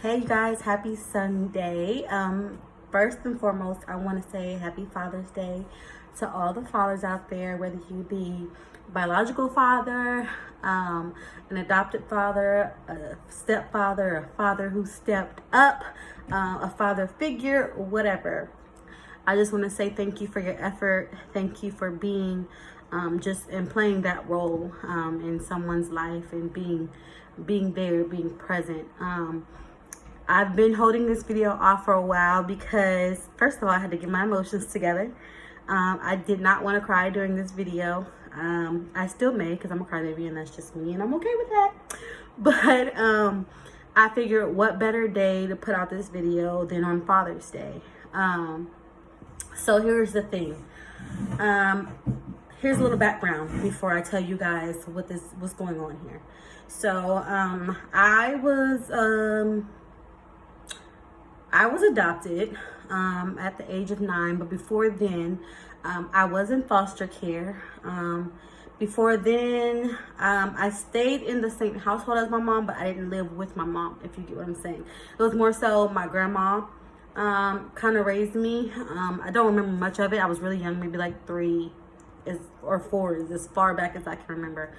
Hey you guys, happy Sunday. First and foremost, I want to say happy Father's Day to all the fathers out there, whether you be biological father, an adopted father, a stepfather, a father who stepped up, a father figure, whatever. I just want to say thank you for your effort. Thank you for being just and playing that role in someone's life and being there, being present. I've been holding this video off for a while because, first of all, I had to get my emotions together. I did not want to cry during this video. I still may, because I'm a crybaby and that's just me and I'm okay with that. But I figured what better day to put out this video than on Father's Day. So here's the thing. Here's a little background before I tell you guys what's going on here. So I was adopted at the age of 9, but before then, I was in foster care. Before then, I stayed in the same household as my mom, but I didn't live with my mom, if you get what I'm saying. It was more so my grandma kind of raised me. I don't remember much of it. I was really young, maybe like 3 or 4 is as far back as I can remember.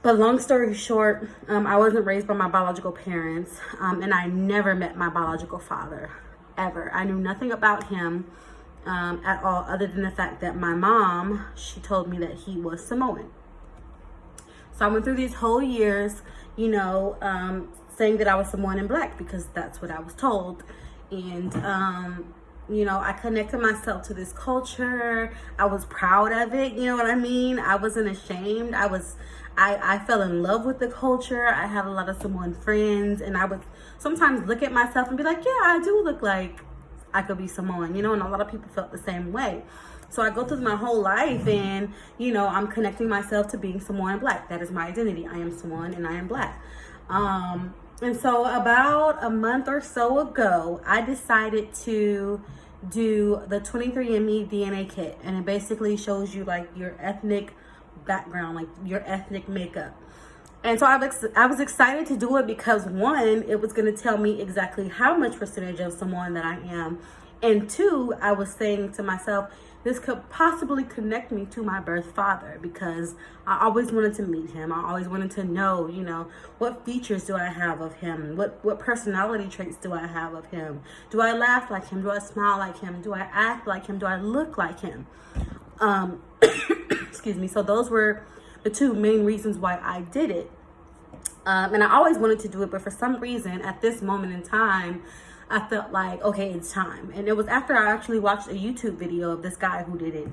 But long story short, I wasn't raised by my biological parents, and I never met my biological father, ever. I knew nothing about him at all, other than the fact that my mom, she told me that he was Samoan. So I went through these whole years, saying that I was Samoan and Black because that's what I was told. And, I connected myself to this culture. I was proud of it. You know what I mean? I wasn't ashamed. I fell in love with the culture. I had a lot of Samoan friends, and I would sometimes look at myself and be like, yeah, I do look like I could be Samoan, and a lot of people felt the same way. So I go through my whole life and, I'm connecting myself to being Samoan and Black. That is my identity. I am Samoan and I am Black. And so about a month or so ago, I decided to do the 23andMe DNA kit. And it basically shows you like your ethnic background, like your ethnic makeup. And so I was excited to do it because, one, it was going to tell me exactly how much percentage of Samoan that I am. And 2, I was saying to myself, this could possibly connect me to my birth father, because I always wanted to meet him. I always wanted to know, what features do I have of him? What personality traits do I have of him? Do I laugh like him? Do I smile like him? Do I act like him? Do I look like him? Excuse me. So those were the 2 main reasons why I did it. And I always wanted to do it, but for some reason at this moment in time, I felt like, okay, it's time. And it was after I actually watched a YouTube video of this guy who did it.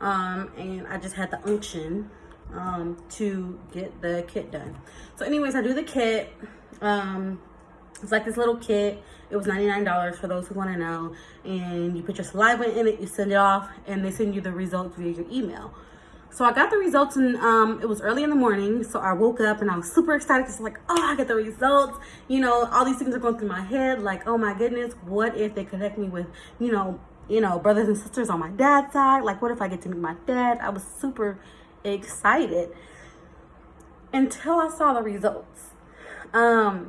And I just had the unction to get the kit done. So anyways, I do the kit. It's like this little kit. It was $99 for those who want to know. And you put your saliva in it, you send it off, and they send you the results via your email. So I got the results, and it was early in the morning. So I woke up and I was super excited because like, oh, I got the results. All these things are going through my head. Like, oh my goodness, what if they connect me with, brothers and sisters on my dad's side? Like, what if I get to meet my dad? I was super excited until I saw the results. I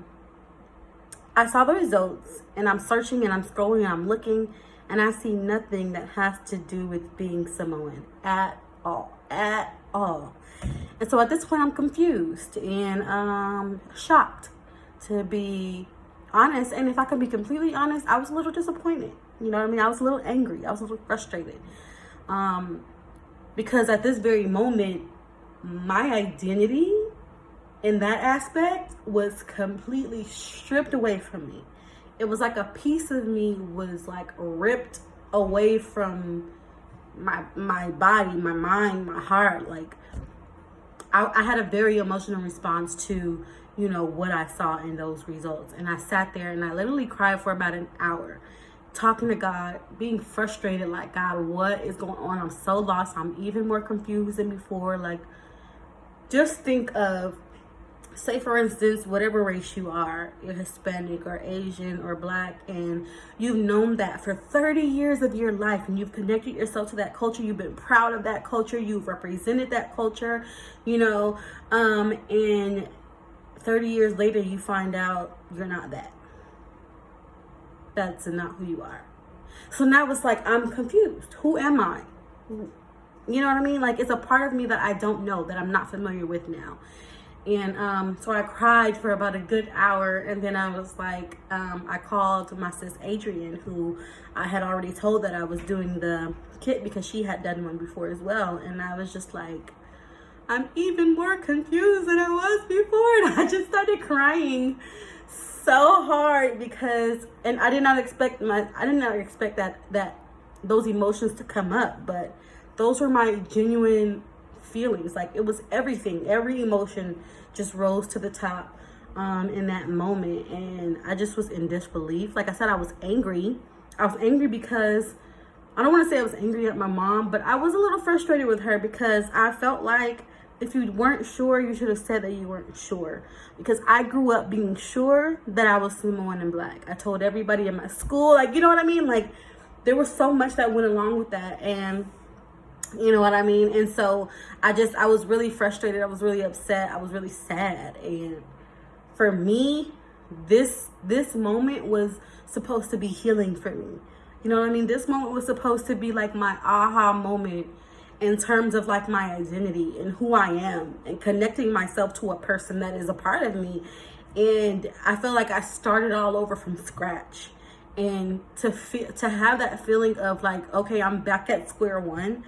saw the results, and I'm searching and I'm scrolling and I'm looking, and I see nothing that has to do with being Samoan at all. And so at this point, I'm confused and shocked, to be honest. And if I can be completely honest, I was a little disappointed. You know what I mean? I was a little angry. I was a little frustrated. Because at this very moment, my identity in that aspect was completely stripped away from me. It was like a piece of me was like ripped away from my body, my mind, my heart. Like I had a very emotional response to, what I saw in those results. And I sat there and I literally cried for about an hour, talking to God, being frustrated, like, God, what is going on? I'm so lost. I'm even more confused than before. Like, just think of, say for instance, whatever race you are, you're Hispanic or Asian or Black, and you've known that for 30 years of your life, and you've connected yourself to that culture, you've been proud of that culture, you've represented that culture, and 30 years later you find out you're not that. that's not who you are. So now it's like, I'm confused. Who am I? You know what I mean? Like, it's a part of me that I don't know, that I'm not familiar with now. And so I cried for about a good hour, and then I was like, I called my sis Adrian, who I had already told that I was doing the kit because she had done one before as well. And I was just like, I'm even more confused than I was before. And I just started crying so hard because, and I did not expect that those emotions to come up, but those were my genuine feelings. Like, it was everything, every emotion just rose to the top in that moment. And I just was in disbelief. Like I said, I was angry because, I don't want to say I was angry at my mom, but I was a little frustrated with her because I felt like if you weren't sure, you should have said that you weren't sure. Because I grew up being sure that I was Samoan and Black. I told everybody in my school, like, you know what I mean? Like, there was so much that went along with that. And you know what I mean? And so I was really frustrated. I was really upset. I was really sad. And for me, this moment was supposed to be healing for me. You know what I mean? This moment was supposed to be like my aha moment in terms of like my identity and who I am and connecting myself to a person that is a part of me. And I feel like I started all over from scratch. And to have that feeling of like, okay, I'm back at square one.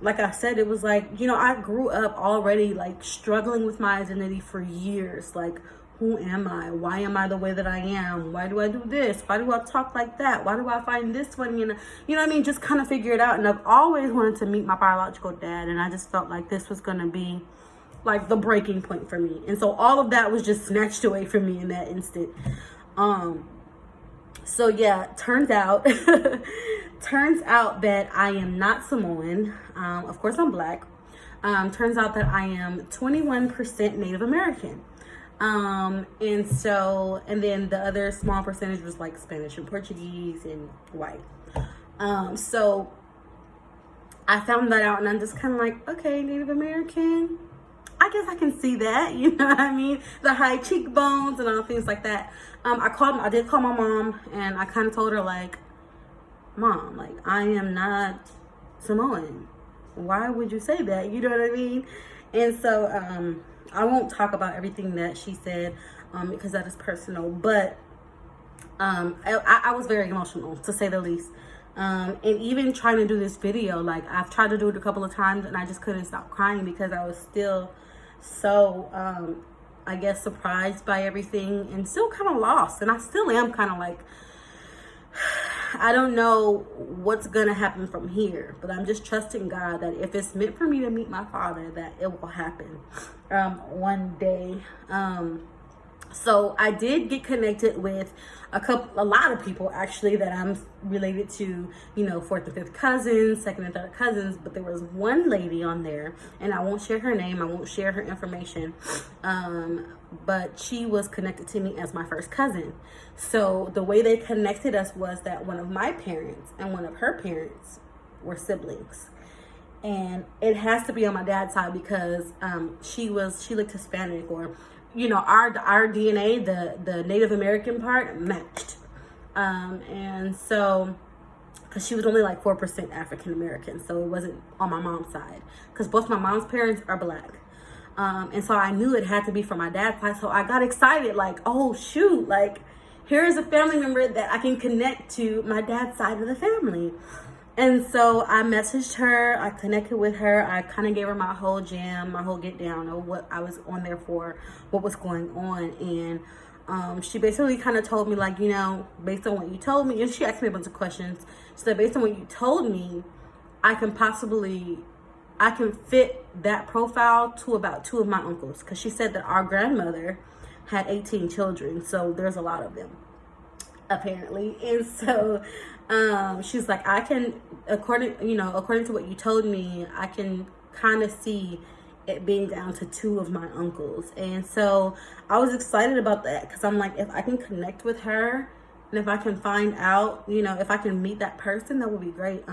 Like I said, it was like, you know, I grew up already like struggling with my identity for years. Like, who am I? Why am I the way that I am? Why do I do this? Why do I talk like that? Why do I find this funny? And you know what I mean? Just kind of figure it out. And I've always wanted to meet my biological dad. And I just felt like this was going to be like the breaking point for me. And so all of that was just snatched away from me in that instant. So yeah, turns out that I am not Samoan. Of course I'm Black. Turns out that I am 21% Native American. And then the other small percentage was like Spanish and Portuguese and white. So I found that out, and I'm just kind of like, okay, Native American, I guess I can see that, you know what I mean? The high cheekbones and all things like that. I did call my mom, and I kind of told her like, Mom, like, I am not Samoan. Why would you say that? You know what I mean? And so I won't talk about everything that she said because that is personal. But I was very emotional, to say the least. And even trying to do this video, like, I've tried to do it a couple of times, and I just couldn't stop crying because I was still so, I guess, surprised by everything and still kind of lost. And I still am kind of like, I don't know what's gonna happen from here, but I'm just trusting God that if it's meant for me to meet my father, that it will happen one day. So I did get connected with a lot of people actually that I'm related to, you know, fourth and fifth cousins, second and third cousins. But there was one lady on there, and I won't share her name, I won't share her information, but she was connected to me as my first cousin. So the way they connected us was that one of my parents and one of her parents were siblings. And it has to be on my dad's side because she looked Hispanic, or you know, our DNA, the Native American part matched. And so, because she was only like 4% African American, so it wasn't on my mom's side, because both my mom's parents are Black. And so I knew it had to be from my dad's side. So I got excited, like, oh shoot, like, here's a family member that I can connect to my dad's side of the family. And so I messaged her, I connected with her, I kind of gave her my whole jam, my whole get down of what I was on there for, what was going on. And she basically kind of told me, like, you know, based on what you told me, and she asked me a bunch of questions. She said, based on what you told me, I can fit that profile to about 2 of my uncles. Because she said that our grandmother had 18 children, so there's a lot of them, apparently. And so she's like, I can, according to what you told me, I can kind of see it being down to 2 of my uncles. And so I was excited about that, because I'm like, if I can connect with her and if I can find out, you know, if I can meet that person, that would be great.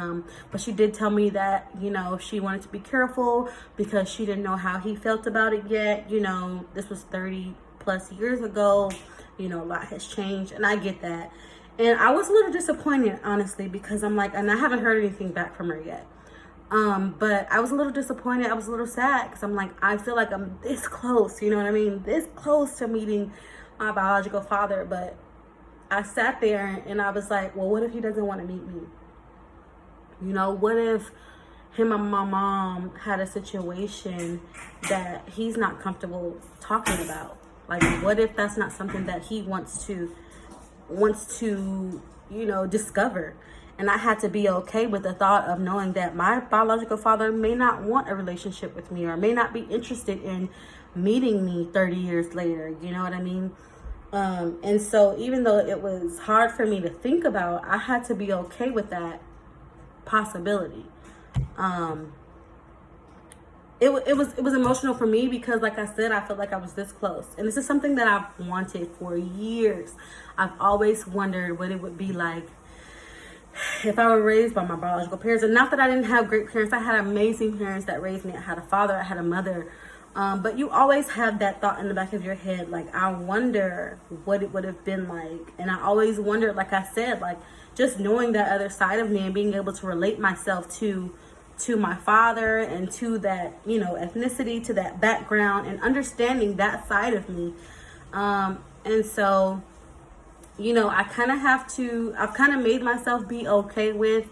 But she did tell me that, you know, she wanted to be careful because she didn't know how he felt about it yet. You know, this was 30 plus years ago. You know, a lot has changed, and I get that. And I was a little disappointed, honestly, because I'm like, and I haven't heard anything back from her yet. But I was a little disappointed. I was a little sad because I'm like, I feel like I'm this close, you know what I mean? This close to meeting my biological father. But I sat there and I was like, well, what if he doesn't want to meet me? You know, what if him and my mom had a situation that he's not comfortable talking about? Like, what if that's not something that he wants to, you know, discover? And I had to be okay with the thought of knowing that my biological father may not want a relationship with me or may not be interested in meeting me 30 years later. You know what I mean? And so even though it was hard for me to think about, I had to be okay with that possibility. It was emotional for me because, like I said, I felt like I was this close. And this is something that I've wanted for years. I've always wondered what it would be like if I were raised by my biological parents. And not that I didn't have great parents. I had amazing parents that raised me. I had a father, I had a mother. But you always have that thought in the back of your head, like, I wonder what it would have been like. And I always wondered, like I said, like, just knowing that other side of me and being able to relate myself to my father and to that, you know, ethnicity, to that background, and understanding that side of me. And so, you know, I've kind of made myself be okay with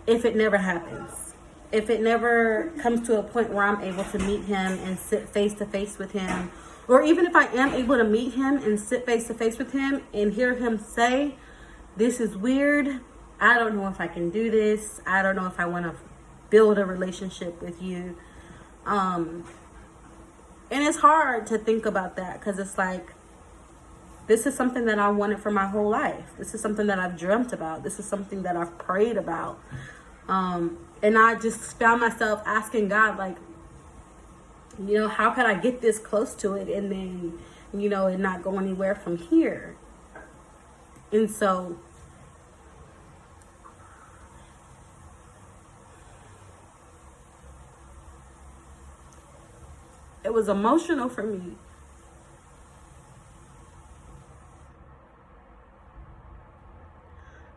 if it never happens. If it never comes to a point where I'm able to meet him and sit face to face with him, or even if I am able to meet him and sit face to face with him and hear him say, this is weird, I don't know if I can do this, I don't know if I want to build a relationship with you. And it's hard to think about that because it's like, this is something that I wanted for my whole life. This is something that I've dreamt about. This is something that I've prayed about. And I just found myself asking God, like, you know, how could I get this close to it and then, you know, and not go anywhere from here? And so it was emotional for me.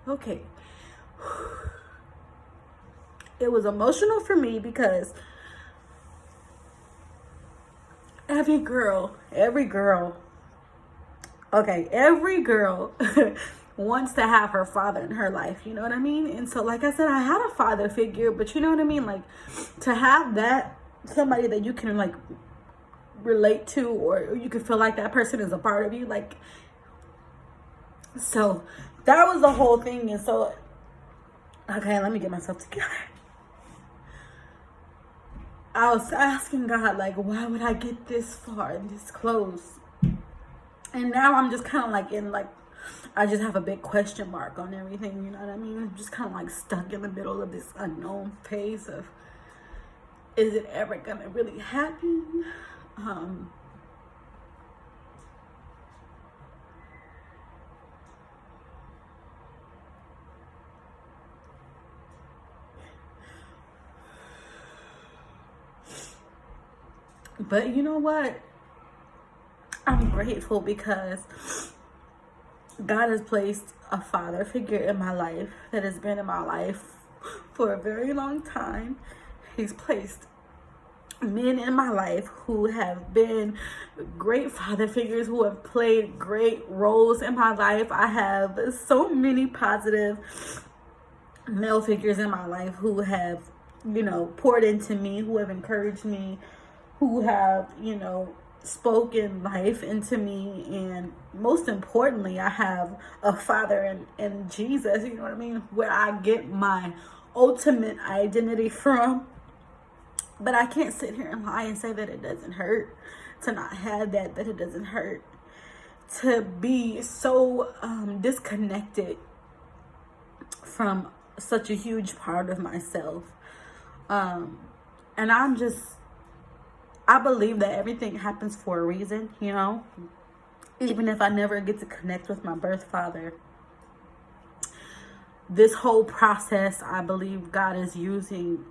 Okay. It was emotional for me because every girl wants to have her father in her life, you know what I mean? And so, like I said, I had a father figure, but you know what I mean? Like, to have that, somebody that you can, like, relate to, or you can feel like that person is a part of you, like, so that was the whole thing. And so, okay, let me get myself together. I was asking God, like, why would I get this far and this close? And now I'm just kind of like I just have a big question mark on everything, you know what I mean? I'm just kind of like stuck in the middle of this unknown phase of, is it ever gonna really happen? But you know what? I'm grateful because God has placed a father figure in my life that has been in my life for a very long time. He's placed men in my life who have been great father figures, who have played great roles in my life. I have so many positive male figures in my life who have, you know, poured into me, who have encouraged me, who have, you know, spoken life into me. And most importantly, I have a father in Jesus, you know what I mean, where I get my ultimate identity from. But I can't sit here and lie and say that it doesn't hurt to not have that it doesn't hurt to be so disconnected from such a huge part of myself. And I believe that everything happens for a reason, you know, even if I never get to connect with my birth father. This whole process, I believe God is using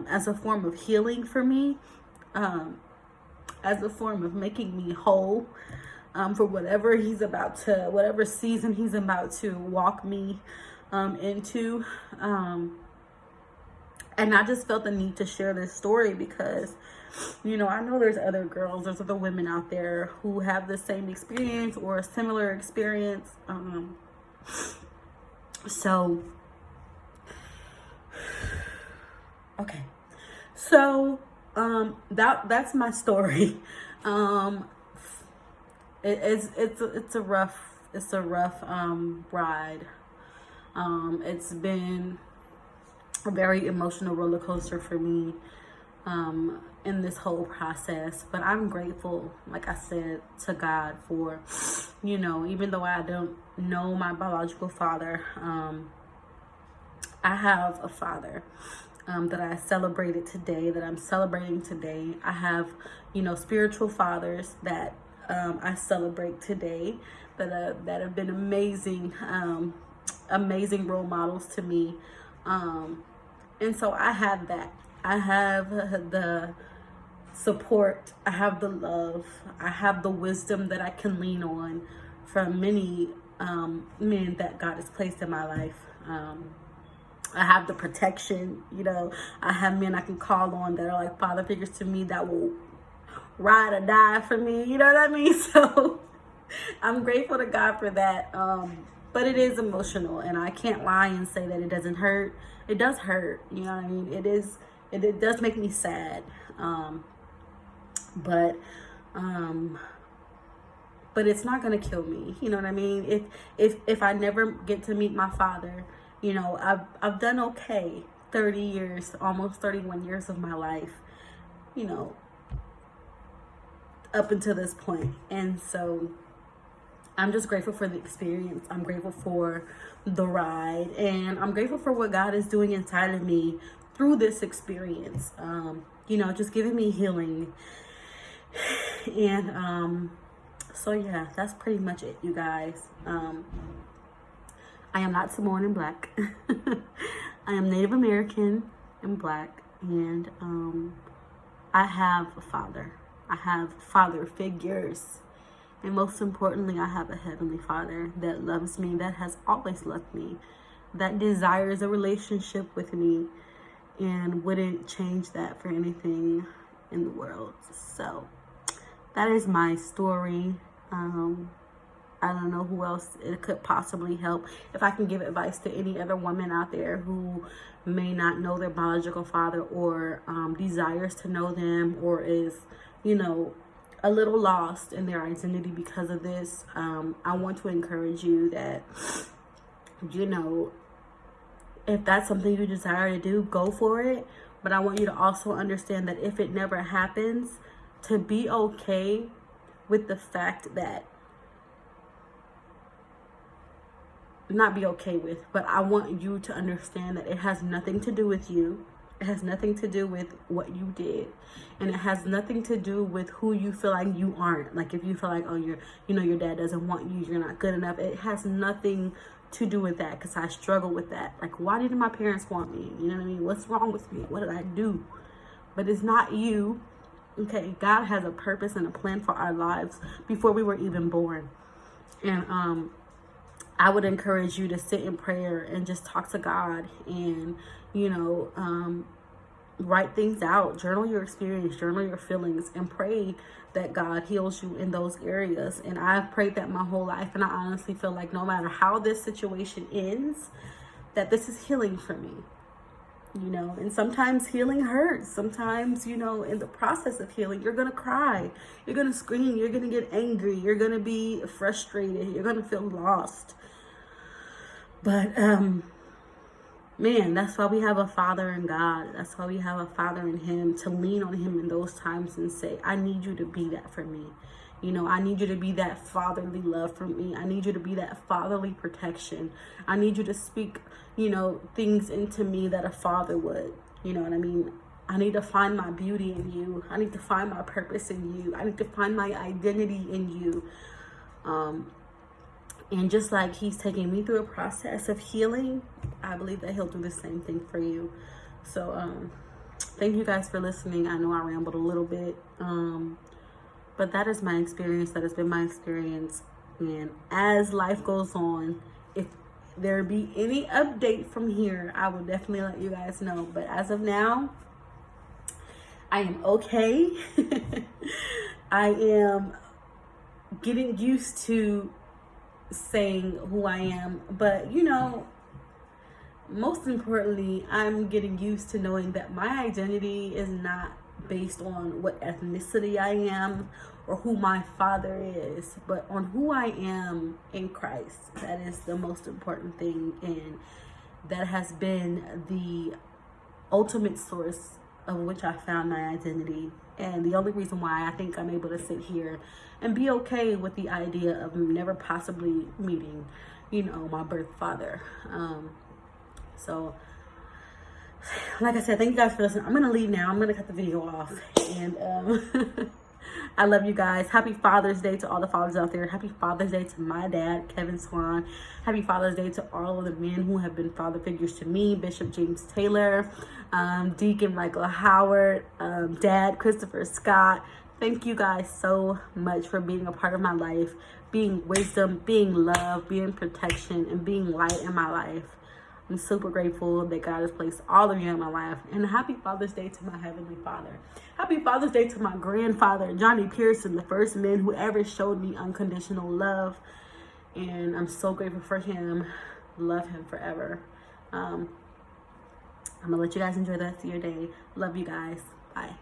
as a form of healing for me, as a form of making me whole, for whatever whatever season he's about to walk me into. And I just felt the need to share this story because, I know there's other girls, there's other women out there who have the same experience or a similar experience. So, okay. So, that's my story. It's a rough ride. It's been a very emotional roller coaster for me in this whole process, but I'm grateful, like I said, to God for, even though I don't know my biological father, I have a father that I celebrated today, that I'm celebrating today. I have, spiritual fathers that I celebrate today that have been amazing role models to me. And so I have that. I have the support. I have the love. I have the wisdom that I can lean on from many men that God has placed in my life. I have the protection, I have men I can call on that are like father figures to me that will ride or die for me. You know what I mean? So I'm grateful to God for that. But it is emotional, and I can't lie and say that it doesn't hurt. It does hurt, you know what I mean? It does make me sad. But it's not gonna kill me. You know what I mean? If I never get to meet my father, I've done okay. 30 years, almost 31 years of my life, up until this point. And so I'm just grateful for the experience. I'm grateful for the ride, and I'm grateful for what God is doing inside of me through this experience. Just giving me healing. And so yeah, that's pretty much it, you guys. I am not Samoan and Black. I am Native American and Black, and I have a father. I have father figures. And most importantly, I have a Heavenly Father that loves me, that has always loved me, that desires a relationship with me, and wouldn't change that for anything in the world. So that is my story. I don't know who else it could possibly help. If I can give advice to any other woman out there who may not know their biological father, or desires to know them, or is, a little lost in their identity because of this, I want to encourage you that, if that's something you desire to do, go for it. But I want you to also understand that if it never happens, to be okay with the fact that, not be okay with, but I want you to understand that it has nothing to do with you. It has nothing to do with what you did, and it has nothing to do with who you feel like you aren't. Like if you feel like, oh, your dad doesn't want you, you're not good enough. It has nothing to do with that, because I struggle with that. Like, why didn't my parents want me? You know what I mean? What's wrong with me? What did I do? But it's not you. Okay, God has a purpose and a plan for our lives before we were even born. And I would encourage you to sit in prayer and just talk to God, and write things out, journal your experience, journal your feelings, and pray that God heals you in those areas. And I've prayed that my whole life, and I honestly feel like no matter how this situation ends, that this is healing for me. And sometimes healing hurts. Sometimes, in the process of healing, you're going to cry, you're going to scream, you're going to get angry, you're going to be frustrated, you're going to feel lost. But, man, that's why we have a Father in God. That's why we have a Father in Him, to lean on Him in those times and say, I need you to be that for me. I need you to be that fatherly love for me. I need you to be that fatherly protection. I need you to speak, things into me that a father would. You know what I mean? I need to find my beauty in you. I need to find my purpose in you. I need to find my identity in you. And just like He's taking me through a process of healing, I believe that He'll do the same thing for you. So thank you guys for listening. I know I rambled a little bit. But But that is my experience. That has been my experience. And as life goes on, if there be any update from here, I will definitely let you guys know. But as of now, I am okay. I am getting used to saying who I am. But, you know, most importantly, I'm getting used to knowing that my identity is not based on what ethnicity I am or who my father is, but on who I am in Christ. That is the most important thing, and that has been the ultimate source of which I found my identity, and the only reason why I think I'm able to sit here and be okay with the idea of never possibly meeting, you know, my birth father. So, like I said, thank you guys for listening. I'm going to leave now. I'm going to cut the video off. And I love you guys. Happy Father's Day to all the fathers out there. Happy Father's Day to my dad, Kevin Swan. Happy Father's Day to all of the men who have been father figures to me. Bishop James Taylor, Deacon Michael Howard, Dad Christopher Scott. Thank you guys so much for being a part of my life, being wisdom, being love, being protection, and being light in my life. I'm super grateful that God has placed all of you in my life. And happy Father's Day to my Heavenly Father. Happy Father's Day to my grandfather, Johnny Pearson, the first man who ever showed me unconditional love. And I'm so grateful for him. Love him forever. I'm going to let you guys enjoy the rest of your day. Love you guys. Bye.